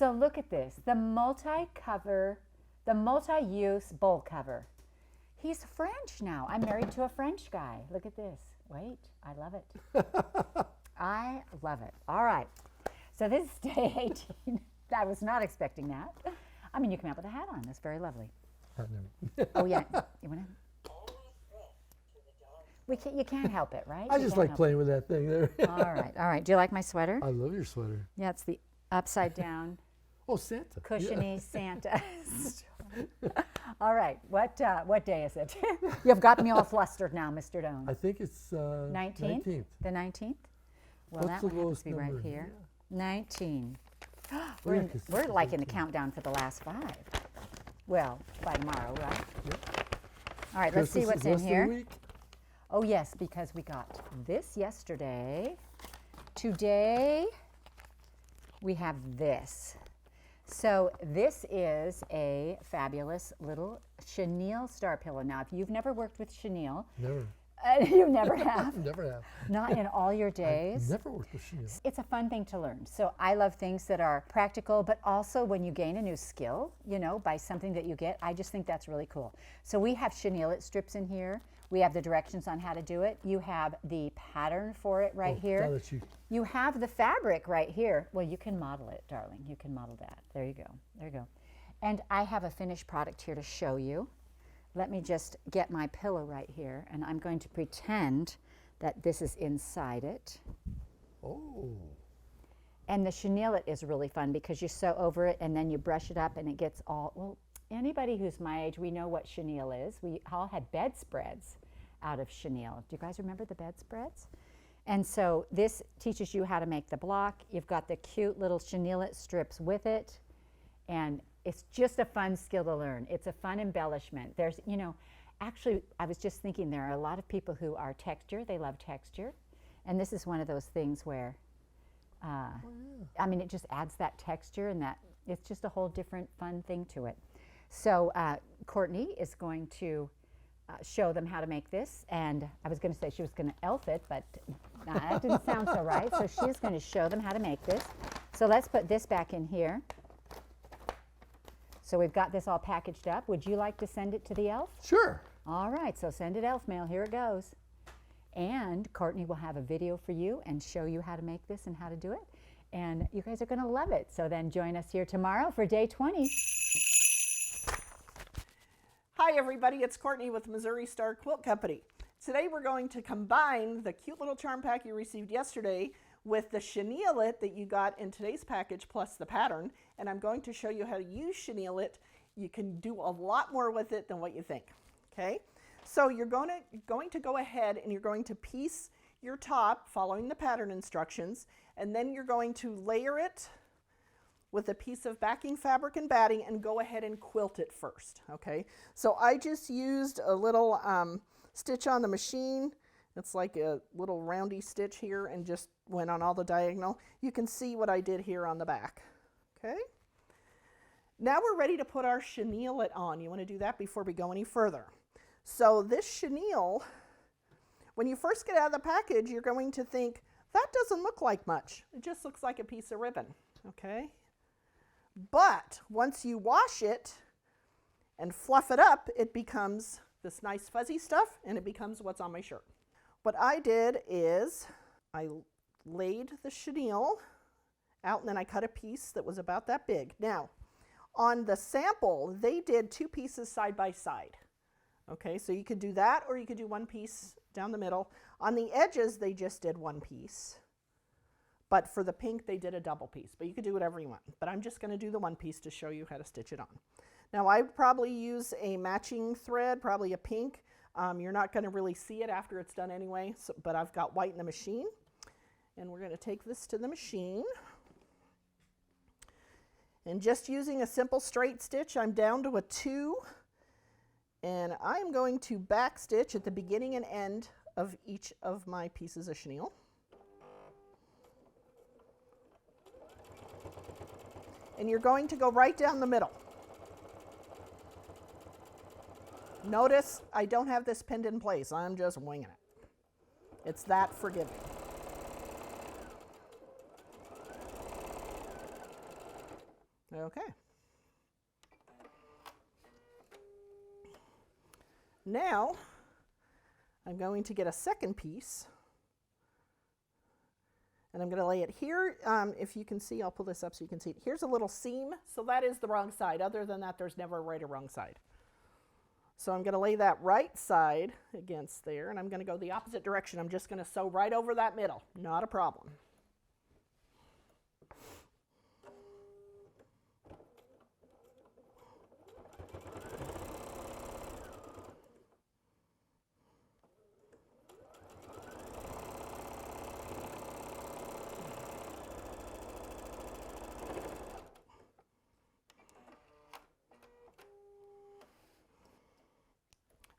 So look at this, the multi-use bowl cover. He's French now. I'm married to a French guy. Look at this. Wait, I love it. I love it. All right. So this is day 18. I was not expecting that. I mean, you come out with a hat on. That's very lovely. Oh, yeah. You want to? You can't help it, right? I just like playing with that thing there. All right, all right. Do you like my sweater? I love your sweater. Yeah, it's the upside down, Oh, Santa. cushiony Santa. All right, what day is it? You've got me all flustered now, Mr. Doan. I think it's 19th. The 19th? Well, What's that the one happens lowest to be right number? here. Yeah. 19. Well, yeah, 'cause We're this is like in the 18. countdown for the last 5. Well, by tomorrow, right? Yep. All right, let's see what's Christmas is in less than a here. week. Oh, yes, because we got this yesterday. Today, we have this. So this is a fabulous little chenille star pillow. Now, if you've never worked with chenille, Never. you never have, Never have. not in all your days. Never worked with chenille. It's a fun thing to learn. So I love things that are practical, but also when you gain a new skill, you know, by something that you get, I just think that's really cool. So we have chenille strips in here. We have the directions on how to do it. You have the pattern for it right Now here. that You have the fabric right here. Well, you can model it, darling. You can model that. There you go. There you go. And I have a finished product here to show you. Let me just get my pillow right here, and I'm going to pretend that this is inside it. Oh. And the chenille is really fun because you sew over it and then you brush it up and it gets all, well, anybody who's my age, we know what chenille is. We all had bedspreads out of chenille. Do you guys remember the bedspreads? And so this teaches you how to make the block. You've got the cute little chenille strips with it. And it's just a fun skill to learn. It's a fun embellishment. There's, you know, actually, I was just thinking there are a lot of people who are texture. They love texture. And this is one of those things where, I mean, it just adds that texture and that, it's just a whole different fun thing to it. So Courtney is going to show them how to make this. And I was going to say she was going to elf it, but that didn't sound so right. So she's going to show them how to make this. So let's put this back in here. So we've got this all packaged up. Would you like to send it to the elf? Sure. All right, so send it elf mail. Here it goes. And Courtney will have a video for you and show you how to make this and how to do it. And you guys are going to love it. So then join us here tomorrow for day 20. Hi everybody, it's Courtney with Missouri Star Quilt Company. Today we're going to combine the cute little charm pack you received yesterday with the chenille that you got in today's package plus the pattern, and I'm going to show you how to use chenille. You can do a lot more with it than what you think. Okay, so you're going to go ahead and you're going to piece your top following the pattern instructions, and then you're going to layer it with a piece of backing fabric and batting and go ahead and quilt it first. Okay, so I just used a little stitch on the machine. It's like a little roundy stitch here and just went on all the diagonal. You can see what I did here on the back. Okay, now we're ready to put our chenille on. You want to do that before we go any further. So this chenille, when you first get out of the package, you're going to think, that doesn't look like much. It just looks like a piece of ribbon. Okay, but once you wash it and fluff it up, it becomes this nice fuzzy stuff, and it becomes what's on my shirt. What I did is I laid the chenille out, and then I cut a piece that was about that big. Now, on the sample, they did 2 pieces side by side. Okay, so you could do that, or you could do 1 piece down the middle. On the edges, they just did 1 piece. But for the pink, they did a double piece. But you could do whatever you want. But I'm just going to do the 1 piece to show you how to stitch it on. Now, I would probably use a matching thread, probably a pink. You're not going to really see it after it's done anyway, so, but I've got white in the machine. And we're going to take this to the machine. And just using a simple straight stitch, I'm down to a 2. And I'm going to back stitch at the beginning and end of each of my pieces of chenille. And you're going to go right down the middle. Notice I don't have this pinned in place. I'm just winging it. It's that forgiving. Okay. Now, I'm going to get a second piece, and I'm going to lay it here. If you can see, I'll pull this up so you can see it. Here's a little seam, so that is the wrong side. Other than that, there's never a right or wrong side. So I'm going to lay that right side against there, and I'm going to go the opposite direction. I'm just going to sew right over that middle. Not a problem.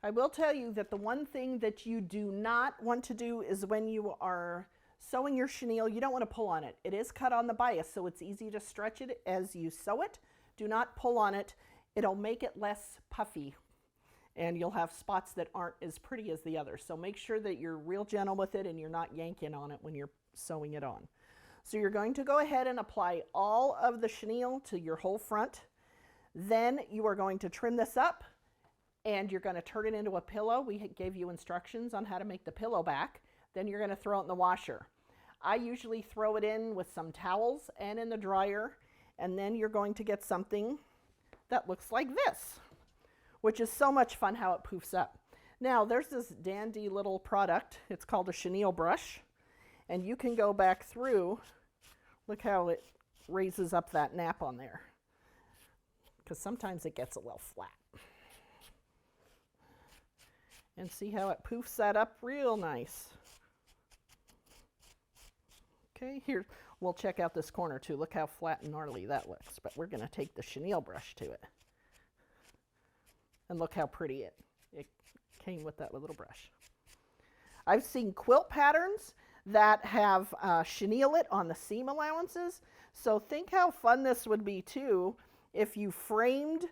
I will tell you that the one thing that you do not want to do is when you are sewing your chenille, you don't want to pull on it. It is cut on the bias, so it's easy to stretch it as you sew it. Do not pull on it. It'll make it less puffy, and you'll have spots that aren't as pretty as the others. So make sure that you're real gentle with it and you're not yanking on it when you're sewing it on. So you're going to go ahead and apply all of the chenille to your whole front. Then you are going to trim this up, and you're going to turn it into a pillow. We gave you instructions on how to make the pillow back. Then you're going to throw it in the washer. I usually throw it in with some towels and in the dryer, and then you're going to get something that looks like this, which is so much fun how it poofs up. Now, there's this dandy little product. It's called a chenille brush, and you can go back through. Look how it raises up that nap on there, because sometimes it gets a little flat. And see how it poofs that up real nice. Okay, here, we'll check out this corner too. Look how flat and gnarly that looks. But we're going to take the chenille brush to it. And look how pretty it came with that little brush. I've seen quilt patterns that have chenille it on the seam allowances. So think how fun this would be too if you framed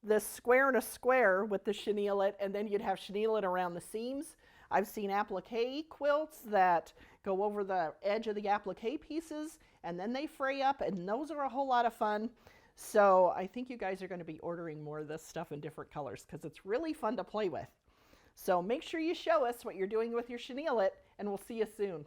this square and a square with the chenille it, and then you'd have chenille it around the seams. I've seen applique quilts that go over the edge of the applique pieces, and then they fray up, and those are a whole lot of fun. So I think you guys are going to be ordering more of this stuff in different colors because it's really fun to play with. So make sure you show us what you're doing with your chenille it, and we'll see you soon.